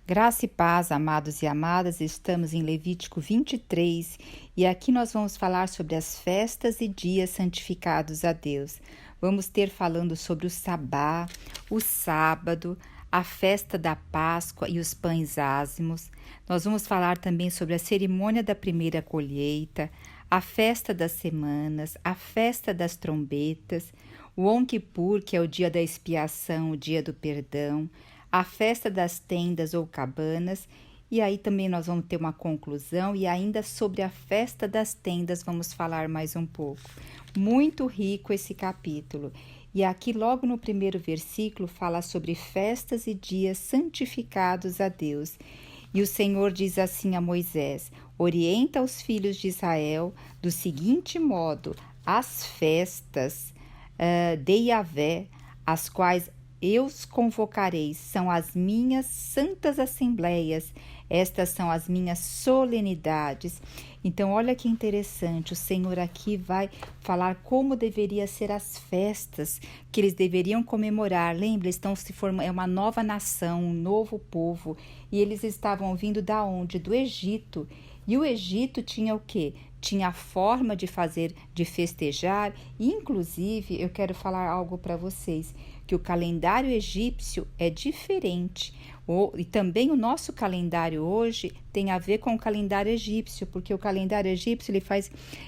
Graça e paz, amados e amadas, estamos em Levítico 23 e aqui nós vamos falar sobre as festas e dias santificados a Deus. Vamos ter falando sobre o sabá, o sábado, a festa da Páscoa e os pães ázimos. Nós vamos falar também sobre a cerimônia da primeira colheita, a festa das semanas, a festa das trombetas, o Yom Kippur, que é o dia da expiação, o dia do perdão, a festa das tendas ou cabanas, e aí também nós vamos ter uma conclusão, e ainda sobre a festa das tendas vamos falar mais um pouco. Muito rico esse capítulo. E aqui logo no primeiro versículo fala sobre festas e dias santificados a Deus. E o Senhor diz assim a Moisés: orienta os filhos de Israel do seguinte modo: as festas de Yahvé, as quais eu os convocarei, são as minhas santas assembleias, estas são as minhas solenidades. Então, olha que interessante, o Senhor aqui vai falar como deveria ser as festas que eles deveriam comemorar. Lembra, estão se formando, é uma nova nação, um novo povo, e eles estavam vindo da onde? Do Egito. E o Egito tinha o quê? Tinha a forma de fazer, de festejar, e inclusive eu quero falar algo para vocês, que o calendário egípcio é diferente, e também o nosso calendário hoje tem a ver com o calendário egípcio, porque o calendário egípcio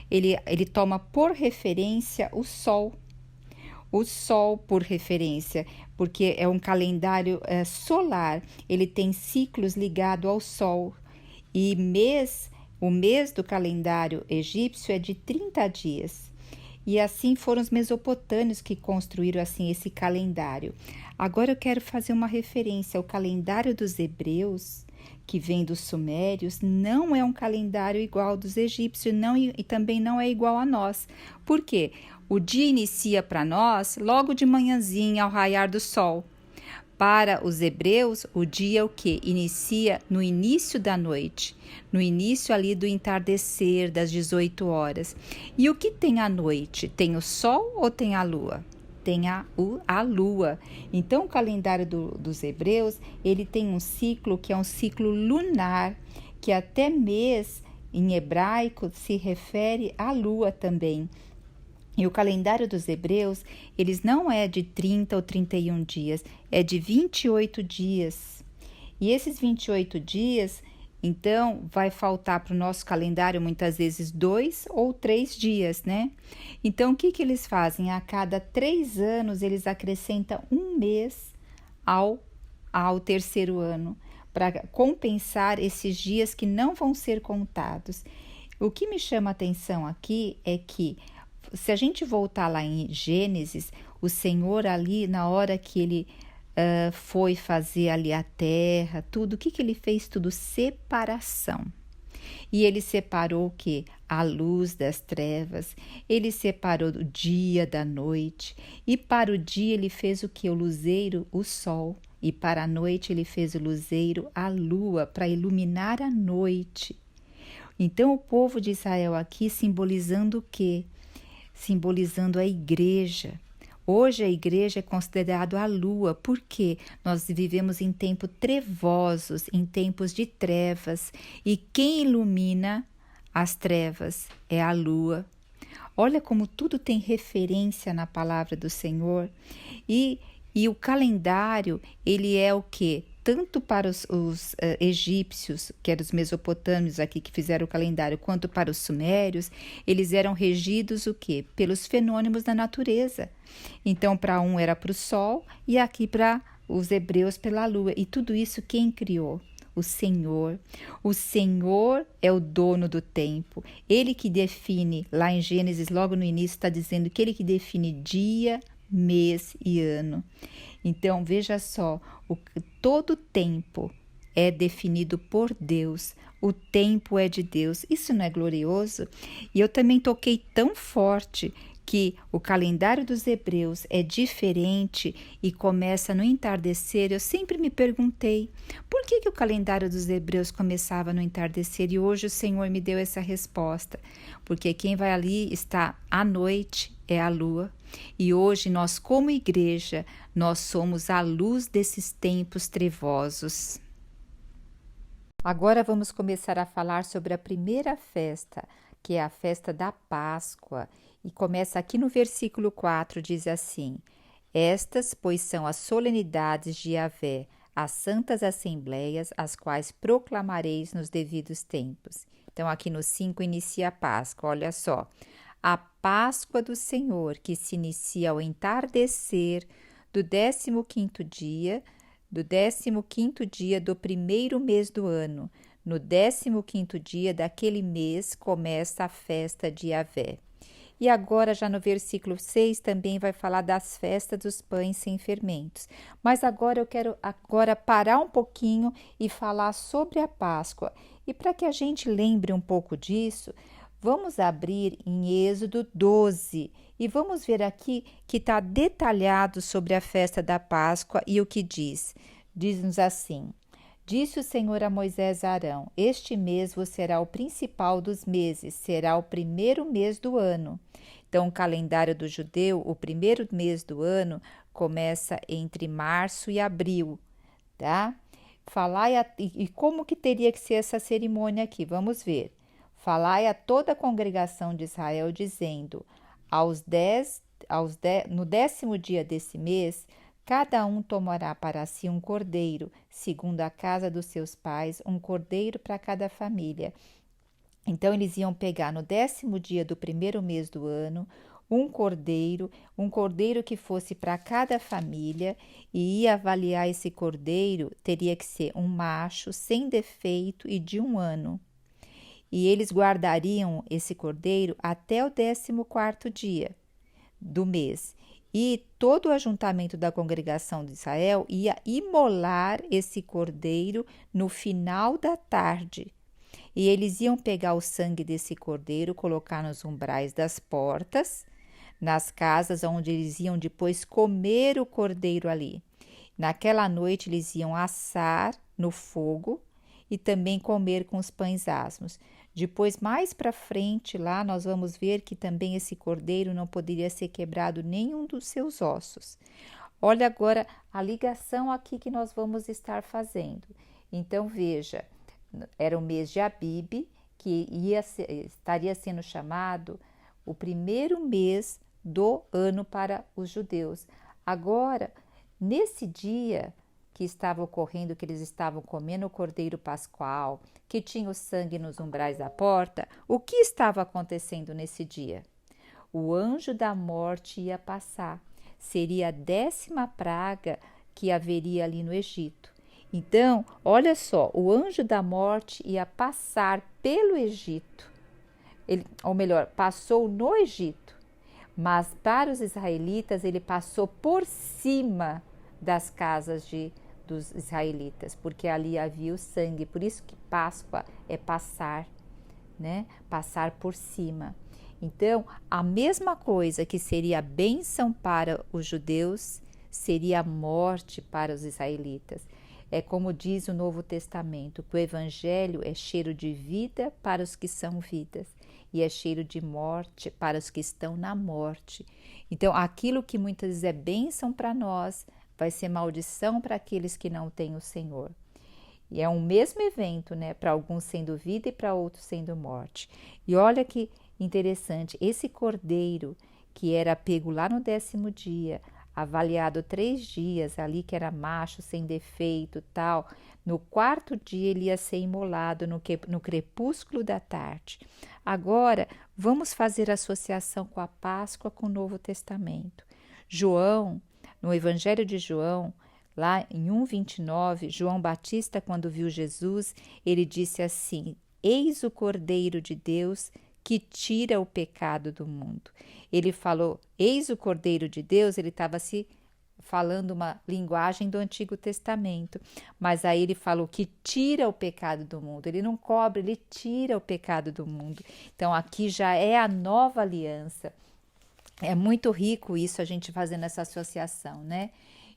ele toma por referência o sol por referência, porque é um calendário solar, ele tem ciclos ligados ao sol, e o mês do calendário egípcio é de 30 dias. E assim foram os mesopotâmios que construíram assim esse calendário. Agora eu quero fazer uma referência ao calendário dos hebreus, que vem dos sumérios, não é um calendário igual ao dos egípcios, não, e também não é igual a nós. Por quê? O dia inicia para nós logo de manhãzinha ao raiar do sol. Para os hebreus, o dia é o que? Inicia no início da noite, no início ali do entardecer, das 18 horas. E o que tem à noite? Tem o sol ou tem a lua? Tem a lua. Então, o calendário dos hebreus, ele tem um ciclo que é um ciclo lunar, que até mês em hebraico se refere à lua também. E o calendário dos hebreus, eles não é de 30 ou 31 dias, é de 28 dias. E esses 28 dias, então, vai faltar para o nosso calendário muitas vezes 2 ou 3 dias, né? Então, o que eles fazem? A cada 3 anos, eles acrescentam um mês ao terceiro ano, para compensar esses dias que não vão ser contados. O que me chama a atenção aqui é que, se a gente voltar lá em Gênesis, o Senhor ali, na hora que ele foi fazer ali a terra, tudo, o que ele fez? Tudo separação. E ele separou o quê? A luz das trevas, ele separou o dia da noite, e para o dia ele fez o quê? O luzeiro, o sol, e para a noite ele fez o luzeiro, a lua, para iluminar a noite. Então o povo de Israel aqui simbolizando o quê? Simbolizando a igreja. Hoje a igreja é considerada a lua, porque nós vivemos em tempos trevosos, em tempos de trevas, e quem ilumina as trevas é a lua. Olha como tudo tem referência na palavra do Senhor. E o calendário, ele é o quê? Tanto para os egípcios, que eram os mesopotâmios aqui que fizeram o calendário, quanto para os sumérios, eles eram regidos o quê? Pelos fenômenos da natureza. Então, para um era para o sol e aqui para os hebreus pela lua. E tudo isso quem criou? O Senhor. O Senhor é o dono do tempo. Ele que define, lá em Gênesis, logo no início, está dizendo que ele que define dia, mês e ano. Então, veja só, todo tempo é definido por Deus, o tempo é de Deus. Isso não é glorioso? E eu também toquei tão forte que o calendário dos hebreus é diferente e começa no entardecer. Eu sempre me perguntei, por que o calendário dos hebreus começava no entardecer? E hoje o Senhor me deu essa resposta, porque quem vai ali está à noite é a lua. E hoje nós, como igreja, nós somos a luz desses tempos trevosos. Agora vamos começar a falar sobre a primeira festa, que é a festa da Páscoa. E começa aqui no versículo 4, diz assim: Estas, pois, são as solenidades de Yahvé, as santas assembleias, as quais proclamareis nos devidos tempos. Então, aqui no 5 inicia a Páscoa, olha só. A Páscoa do Senhor, que se inicia ao entardecer do 15º dia, do primeiro mês do ano. No 15º dia daquele mês começa a festa de Yahvé. E agora, já no versículo 6, também vai falar das festas dos pães sem fermentos. Mas agora eu quero parar um pouquinho e falar sobre a Páscoa. E para que a gente lembre um pouco disso, vamos abrir em Êxodo 12 e vamos ver aqui que está detalhado sobre a festa da Páscoa e o que diz. Diz-nos assim: Disse o Senhor a Moisés e a Arão: Este mês vos será o principal dos meses, será o primeiro mês do ano. Então, o calendário do judeu, o primeiro mês do ano, começa entre março e abril, tá? E como que teria que ser essa cerimônia aqui? Vamos ver. Falai a toda a congregação de Israel, dizendo: no 10º dia desse mês, cada um tomará para si um cordeiro, segundo a casa dos seus pais, um cordeiro para cada família. Então, eles iam pegar no 10º dia do primeiro mês do ano, um cordeiro que fosse para cada família, e ia avaliar esse cordeiro, teria que ser um macho, sem defeito e de 1 ano. E eles guardariam esse cordeiro até o 14º dia do mês. E todo o ajuntamento da congregação de Israel ia imolar esse cordeiro no final da tarde. E eles iam pegar o sangue desse cordeiro, colocar nos umbrais das portas, nas casas onde eles iam depois comer o cordeiro ali. Naquela noite eles iam assar no fogo e também comer com os pães asmos. Depois, mais para frente, lá nós vamos ver que também esse cordeiro não poderia ser quebrado nenhum dos seus ossos. Olha agora a ligação aqui que nós vamos estar fazendo. Então, veja, era o mês de Abib, que estaria sendo chamado o primeiro mês do ano para os judeus. Agora, nesse dia que estava ocorrendo, que eles estavam comendo o cordeiro pascual, que tinha o sangue nos umbrais da porta, o que estava acontecendo nesse dia? O anjo da morte ia passar. Seria a 10ª praga que haveria ali no Egito. Então, olha só, o anjo da morte ia passar pelo Egito, ou melhor, passou no Egito, mas para os israelitas ele passou por cima das casas dos israelitas, porque ali havia o sangue. Por isso que Páscoa é passar, né? Passar por cima. Então, a mesma coisa que seria bênção para os judeus, seria a morte para os israelitas. É como diz o Novo Testamento, que o Evangelho é cheiro de vida para os que são vidas e é cheiro de morte para os que estão na morte. Então, aquilo que muitas vezes é bênção para nós, vai ser maldição para aqueles que não têm o Senhor. E é um mesmo evento, né? Para alguns sendo vida e para outros sendo morte. E olha que interessante, esse cordeiro que era pego lá no 10º dia, avaliado 3 dias ali, que era macho, sem defeito, tal. No 4º dia ele ia ser imolado no crepúsculo da tarde. Agora, vamos fazer associação com a Páscoa com o Novo Testamento. João, no Evangelho de João, lá em 1,29, João Batista, quando viu Jesus, ele disse assim: Eis o Cordeiro de Deus que tira o pecado do mundo. Ele falou, eis o Cordeiro de Deus, ele estava se falando uma linguagem do Antigo Testamento, mas aí ele falou que tira o pecado do mundo. Ele não cobre, ele tira o pecado do mundo. Então aqui já é a nova aliança. É muito rico isso, a gente fazendo essa associação, né?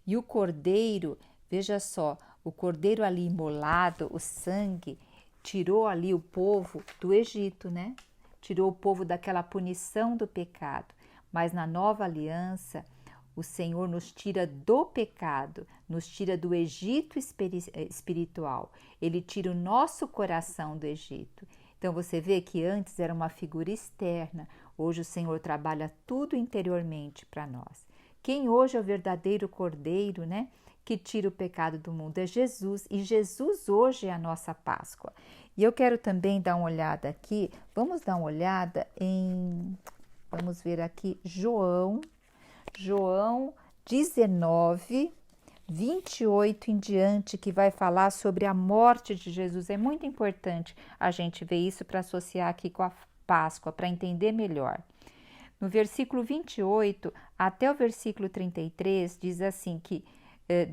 E o cordeiro, veja só, o cordeiro ali imolado, o sangue, tirou ali o povo do Egito, né? Tirou o povo daquela punição do pecado. Mas na nova aliança, O Senhor nos tira do pecado, nos tira do Egito espiritual. Ele tira o nosso coração do Egito. Então você vê que antes era uma figura externa, hoje o Senhor trabalha tudo interiormente para nós. Quem hoje é o verdadeiro Cordeiro, né, que tira o pecado do mundo é Jesus, e Jesus hoje é a nossa Páscoa. E eu quero também dar uma olhada aqui, vamos dar uma olhada vamos ver aqui, João 19, 28 em diante, que vai falar sobre a morte de Jesus. É muito importante a gente ver isso para associar aqui com a Páscoa, para entender melhor. No versículo 28 até o versículo 33, diz assim que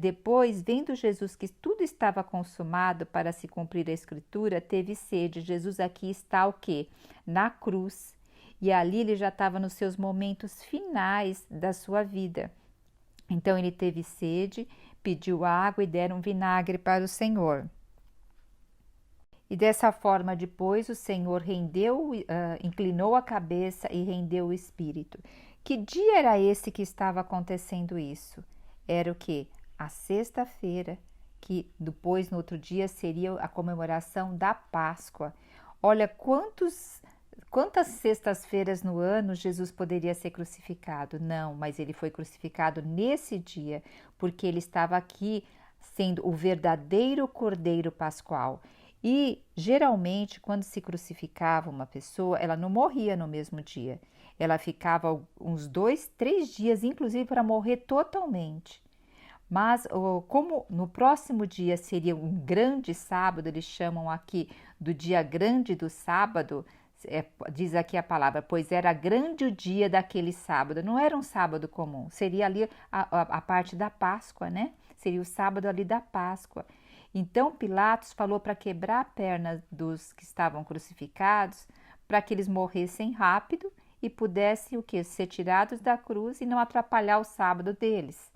depois, vendo Jesus que tudo estava consumado para se cumprir a escritura, teve sede. Jesus aqui está o quê? Na cruz. E ali ele já estava nos seus momentos finais da sua vida. Então ele teve sede, pediu água e deram vinagre para o Senhor. E dessa forma depois o Senhor inclinou a cabeça e rendeu o espírito. Que dia era esse que estava acontecendo isso? Era o quê? A sexta-feira, que depois no outro dia seria a comemoração da Páscoa. Olha quantas sextas-feiras no ano Jesus poderia ser crucificado? Não, mas ele foi crucificado nesse dia, porque ele estava aqui sendo o verdadeiro Cordeiro Pascual. E geralmente, quando se crucificava uma pessoa, ela não morria no mesmo dia. Ela ficava uns 2, 3 dias, inclusive para morrer totalmente. Mas como no próximo dia seria um grande sábado, eles chamam aqui do dia grande do sábado, diz aqui a palavra, pois era grande o dia daquele sábado, não era um sábado comum, seria ali a parte da Páscoa, né? Seria o sábado ali da Páscoa. Então Pilatos falou para quebrar a perna dos que estavam crucificados, para que eles morressem rápido e pudessem o quê? Ser tirados da cruz e não atrapalhar o sábado deles.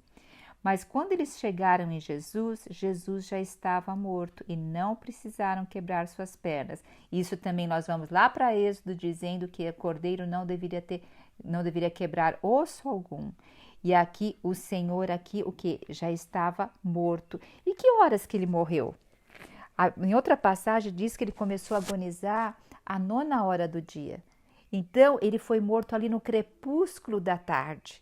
Mas quando eles chegaram em Jesus, Jesus já estava morto e não precisaram quebrar suas pernas. Isso também nós vamos lá para Êxodo dizendo que o cordeiro não deveria quebrar osso algum. E aqui o Senhor o que já estava morto. E que horas que ele morreu? Em outra passagem diz que ele começou a agonizar à 9ª do dia. Então ele foi morto ali no crepúsculo da tarde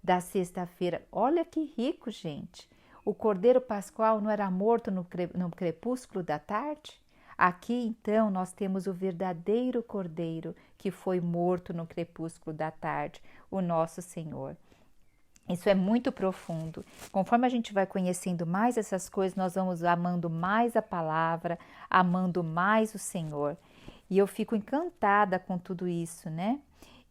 da sexta-feira. Olha que rico, gente. O Cordeiro Pascual não era morto no crepúsculo da tarde? Aqui, então, nós temos o verdadeiro Cordeiro que foi morto no crepúsculo da tarde, o nosso Senhor. Isso é muito profundo. Conforme a gente vai conhecendo mais essas coisas, nós vamos amando mais a palavra, amando mais o Senhor. E eu fico encantada com tudo isso, né?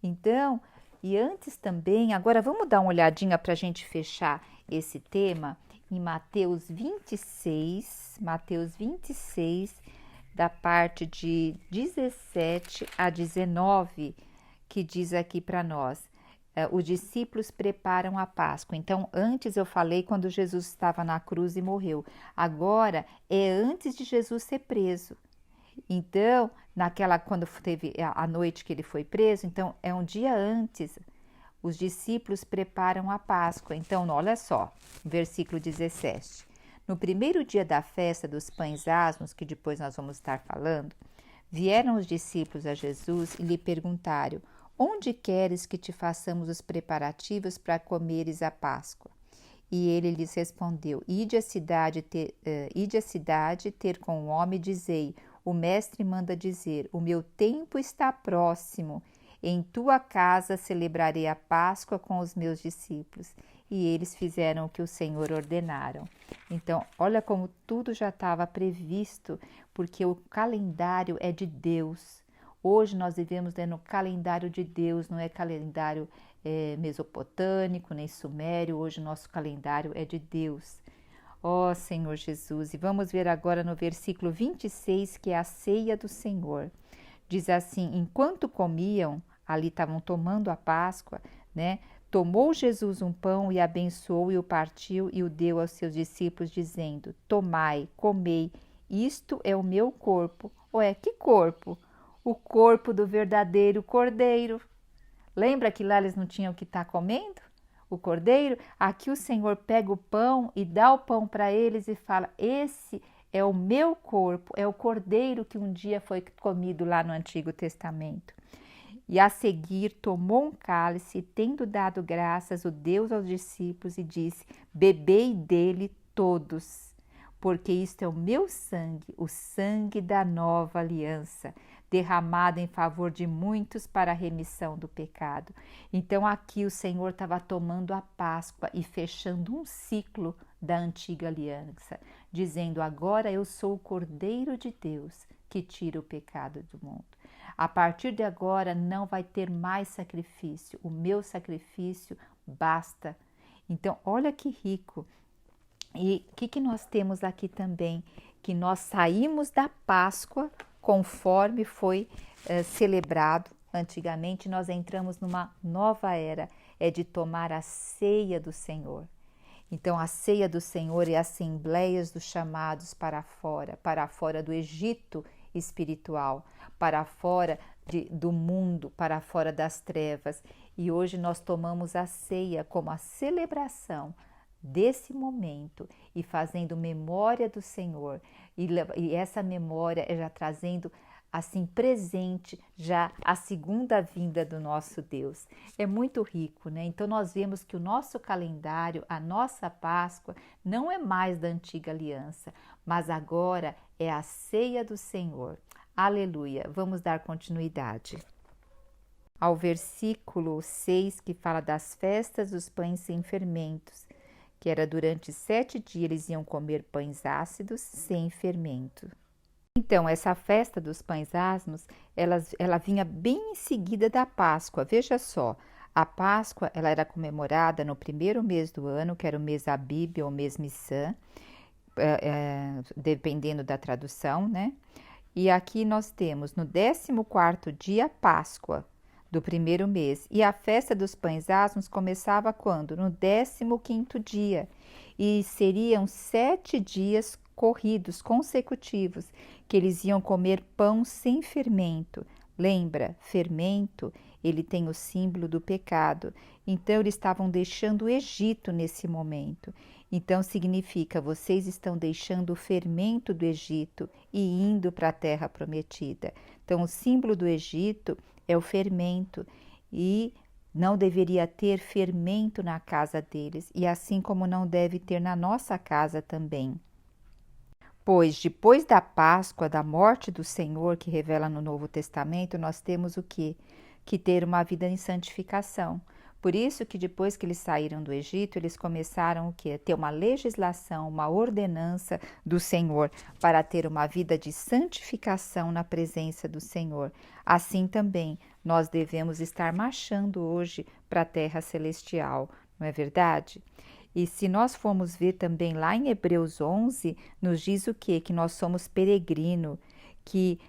Então, e antes também, agora vamos dar uma olhadinha para a gente fechar esse tema em Mateus 26, da parte de 17 a 19, que diz aqui para nós, os discípulos preparam a Páscoa. Então, antes eu falei quando Jesus estava na cruz e morreu. Agora é antes de Jesus ser preso. Então, quando teve a noite que ele foi preso, então é um dia antes, os discípulos preparam a Páscoa. Então, olha só, versículo 17. No primeiro dia da festa dos pães asmos, que depois nós vamos estar falando, vieram os discípulos a Jesus e lhe perguntaram: onde queres que te façamos os preparativos para comeres a Páscoa? E ele lhes respondeu: ide à cidade ter com o homem e dizei: o mestre manda dizer, o meu tempo está próximo, em tua casa celebrarei a Páscoa com os meus discípulos. E eles fizeram o que o Senhor ordenaram. Então, olha como tudo já estava previsto, porque o calendário é de Deus. Hoje nós vivemos no calendário de Deus, não é calendário mesopotâmico, nem sumério. Hoje o nosso calendário é de Deus. Ó Senhor Jesus, e vamos ver agora no versículo 26, que é a ceia do Senhor. Diz assim: enquanto comiam, ali estavam tomando a Páscoa, né? Tomou Jesus um pão e abençoou e o partiu e o deu aos seus discípulos, dizendo: tomai, comei, isto é o meu corpo. Ué, que corpo? O corpo do verdadeiro Cordeiro. Lembra que lá eles não tinham que estar comendo? o cordeiro, aqui o Senhor pega o pão e dá o pão para eles e fala: esse é o meu corpo, é o cordeiro que um dia foi comido lá no Antigo Testamento. E a seguir tomou um cálice e, tendo dado graças, o deu aos discípulos e disse: bebei dele todos, porque isto é o meu sangue, o sangue da nova aliança, derramado em favor de muitos para a remissão do pecado. Então aqui o Senhor estava tomando a Páscoa e fechando um ciclo da antiga aliança, dizendo: agora eu sou o Cordeiro de Deus que tira o pecado do mundo. A partir de agora não vai ter mais sacrifício, o meu sacrifício basta. Então olha que rico. E o que nós temos aqui também? Que nós saímos da Páscoa conforme foi celebrado antigamente, nós entramos numa nova era, é de tomar a ceia do Senhor. Então a ceia do Senhor é assembleias dos chamados para fora do Egito espiritual, para fora do mundo, para fora das trevas. E hoje nós tomamos a ceia como a celebração desse momento e fazendo memória do Senhor, e essa memória é já trazendo assim presente já a segunda vinda do nosso Deus. É muito rico, né? Então nós vemos que o nosso calendário, a nossa Páscoa, não é mais da antiga aliança, mas agora é a ceia do Senhor. Aleluia! Vamos dar continuidade ao versículo 6, que fala das festas dos pães sem fermentos, que era durante 7 dias eles iam comer pães ácidos sem fermento. Então, essa festa dos pães ácidos, ela vinha bem em seguida da Páscoa. Veja só, a Páscoa ela era comemorada no primeiro mês do ano, que era o mês Abib ou mês Nissan, dependendo da tradução, né? E aqui nós temos no 14º dia Páscoa do primeiro mês. E a festa dos pães asmos começava quando? No 15º dia. E seriam 7 dias corridos, consecutivos, que eles iam comer pão sem fermento. Lembra, fermento, ele tem o símbolo do pecado. Então, eles estavam deixando o Egito nesse momento. Então, significa, vocês estão deixando o fermento do Egito e indo para a terra prometida. Então, o símbolo do Egito é o fermento e não deveria ter fermento na casa deles, e assim como não deve ter na nossa casa também. Pois depois da Páscoa, da morte do Senhor, que revela no Novo Testamento, nós temos o quê? Que ter uma vida em santificação. Por isso que depois que eles saíram do Egito, eles começaram o quê? Ter uma legislação, uma ordenança do Senhor para ter uma vida de santificação na presença do Senhor. Assim também nós devemos estar marchando hoje para a terra celestial, não é verdade? E se nós formos ver também lá em Hebreus 11, nos diz o quê? Que nós somos peregrino, que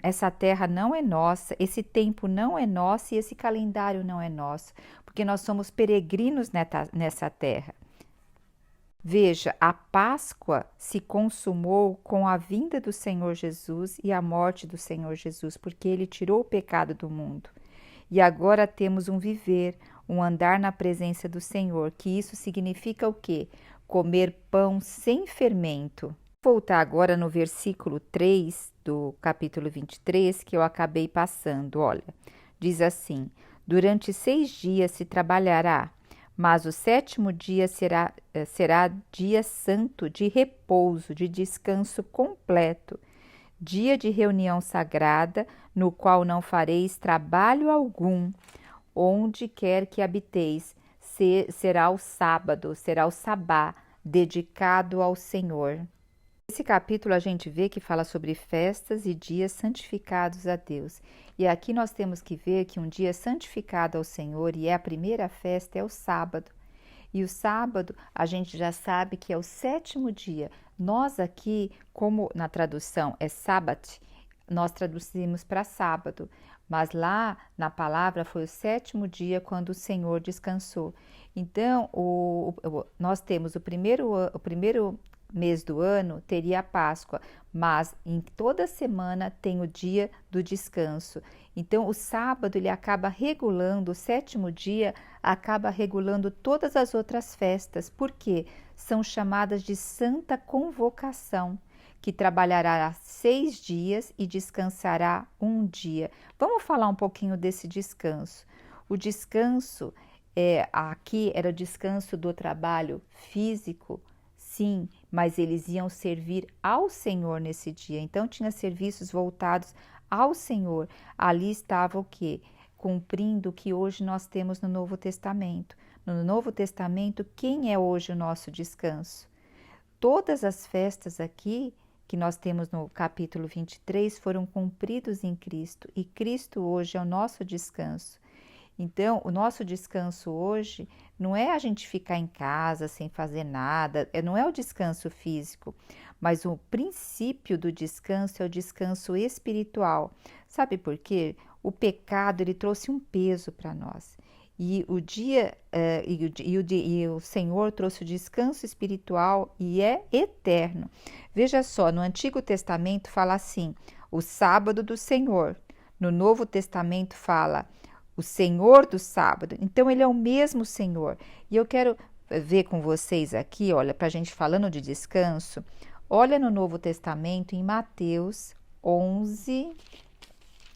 essa terra não é nossa, esse tempo não é nosso e esse calendário não é nosso, porque nós somos peregrinos nessa terra. Veja, a Páscoa se consumou com a vinda do Senhor Jesus e a morte do Senhor Jesus, porque ele tirou o pecado do mundo. E agora temos um viver, um andar na presença do Senhor, que isso significa o quê? Comer pão sem fermento. Vou voltar agora no versículo 3 do capítulo 23, que eu acabei passando. Olha, diz assim: durante 6 dias se trabalhará, mas o 7º dia será dia santo, de repouso, de descanso completo, dia de reunião sagrada, no qual não fareis trabalho algum. Onde quer que habiteis, será o sábado, será o sabá, dedicado ao Senhor. Nesse capítulo a gente vê que fala sobre festas e dias santificados a Deus. E aqui nós temos que ver que um dia santificado ao Senhor, e é a primeira festa, é o sábado. E o sábado a gente já sabe que é o 7º dia. Nós aqui, como na tradução é sábado, nós traduzimos para sábado. Mas lá na palavra foi o 7º dia quando o Senhor descansou. Então, nós temos o primeiro mês do ano teria a Páscoa, mas em toda semana tem o dia do descanso. Então, o sábado ele acaba regulando, o sétimo dia acaba regulando todas as outras festas, porque são chamadas de Santa Convocação, que trabalhará 6 dias e descansará um dia. Vamos falar um pouquinho desse descanso. O descanso aqui era o descanso do trabalho físico, sim, mas eles iam servir ao Senhor nesse dia. Então tinha serviços voltados ao Senhor. Ali estava o quê? Cumprindo o que hoje nós temos no Novo Testamento. No Novo Testamento, quem é hoje o nosso descanso? Todas as festas aqui que nós temos no capítulo 23 foram cumpridos em Cristo, e Cristo hoje é o nosso descanso. Então, o nosso descanso hoje não é a gente ficar em casa sem fazer nada, não é o descanso físico, mas o princípio do descanso é o descanso espiritual. Sabe por quê? O pecado ele trouxe um peso para nós. E o Senhor trouxe o descanso espiritual e é eterno. Veja só, no Antigo Testamento fala assim, o sábado do Senhor. No Novo Testamento fala o Senhor do sábado. Então, ele é o mesmo Senhor. E eu quero ver com vocês aqui, olha, para a gente falando de descanso, olha no Novo Testamento, em Mateus 11,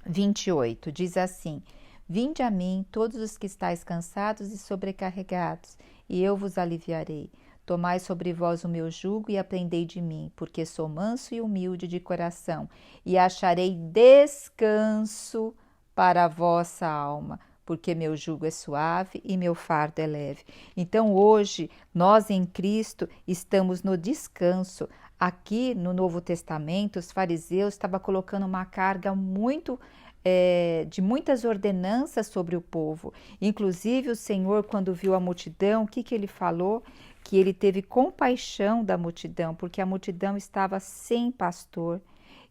28, diz assim: Vinde a mim, todos os que estáis cansados e sobrecarregados, e eu vos aliviarei. Tomai sobre vós o meu jugo e aprendei de mim, porque sou manso e humilde de coração, e acharei descanso para a vossa alma, porque meu jugo é suave e meu fardo é leve. Então, hoje, nós em Cristo estamos no descanso. Aqui no Novo Testamento, os fariseus estavam colocando uma carga de muitas ordenanças sobre o povo. Inclusive, o Senhor, quando viu a multidão, o que ele falou? Que ele teve compaixão da multidão, porque a multidão estava sem pastor.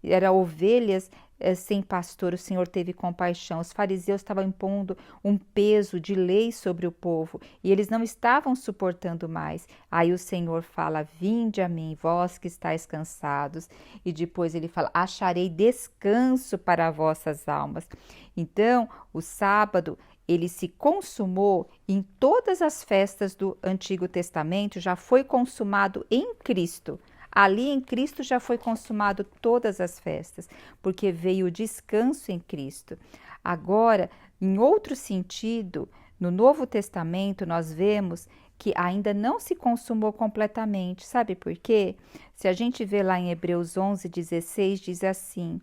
Eram ovelhas sem pastor, o Senhor teve compaixão. Os fariseus estavam impondo um peso de lei sobre o povo e eles não estavam suportando mais. Aí o Senhor fala: Vinde a mim, vós que estáis cansados. E depois ele fala: Acharei descanso para vossas almas. Então, o sábado, ele se consumou em todas as festas do Antigo Testamento, já foi consumado em Cristo. Ali em Cristo já foi consumado todas as festas, porque veio o descanso em Cristo. Agora, em outro sentido, no Novo Testamento nós vemos que ainda não se consumou completamente. Sabe por quê? Se a gente vê lá em Hebreus 11:16, diz assim: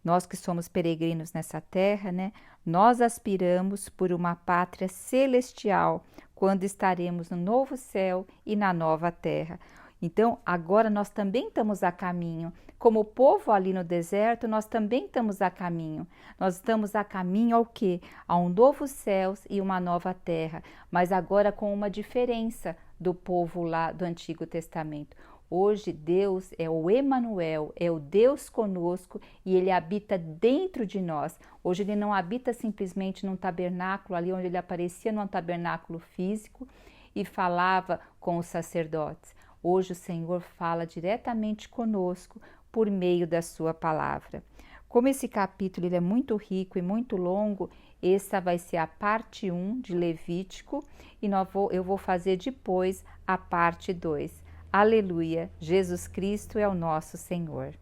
nós que somos peregrinos nessa terra, né? Nós aspiramos por uma pátria celestial, quando estaremos no novo céu e na nova terra. Então, agora nós também estamos a caminho. Como o povo ali no deserto, nós também estamos a caminho. Nós estamos a caminho ao quê? A um novo céu e uma nova terra, mas agora com uma diferença do povo lá do Antigo Testamento. Hoje Deus é o Emanuel, é o Deus conosco e Ele habita dentro de nós. Hoje Ele não habita simplesmente num tabernáculo, ali onde Ele aparecia num tabernáculo físico e falava com os sacerdotes. Hoje o Senhor fala diretamente conosco por meio da sua palavra. Como esse capítulo ele é muito rico e muito longo, essa vai ser a parte 1 de Levítico e eu vou fazer depois a parte 2. Aleluia! Jesus Cristo é o nosso Senhor.